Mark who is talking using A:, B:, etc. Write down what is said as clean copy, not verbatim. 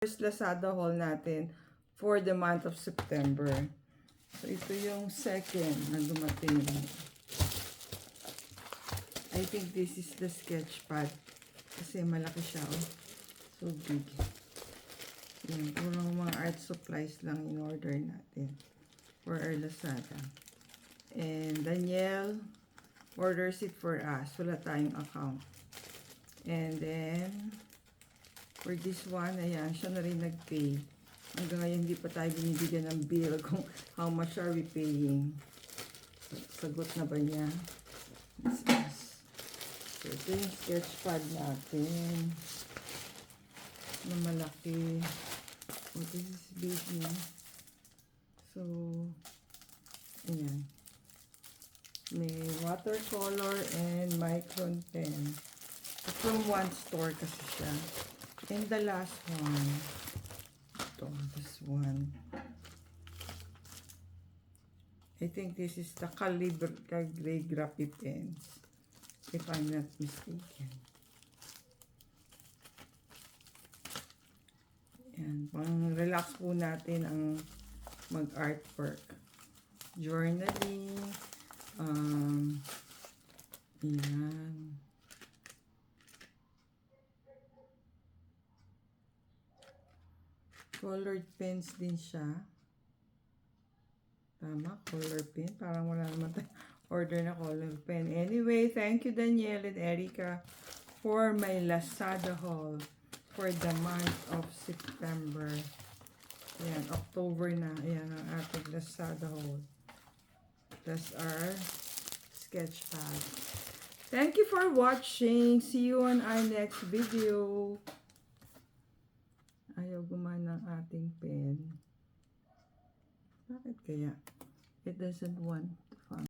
A: First Lazada haul natin for the month of September. So, ito yung second na dumating. I think this is the sketch pad. Kasi malaki siya, oh. So big. Yan, puro mga art supplies lang in order natin for our Lazada. And Danielle orders it for us. Wala tayong account. And then, for this one, ayan, siya na rin nag-pay. Hanggang ngayon, hindi pa tayo binibigyan ng bill kung how much are we paying. Sagot na ba niya? This is. So, ito yung sketch pad natin. Na malaki. Oh, this is big, no? So, ayan. May watercolor and micron pen. From one store kasi siya. And the last one, ito, this one. I think this is the calligraphy pens, if I'm not mistaken. Yan, pang relax po natin ang mag-artwork. Journaling, yan. Colored pens din siya. Tama, color pen. Parang wala naman tayo order na color pen. Anyway, thank you Danielle and Erica for my Lazada haul for the month of September. Ayan, October na. Ayan ang ating Lazada haul. That's our sketch pad. Thank you for watching. See you on our next video. Ayaw gumana ang ating pen. Bakit kaya? It doesn't want.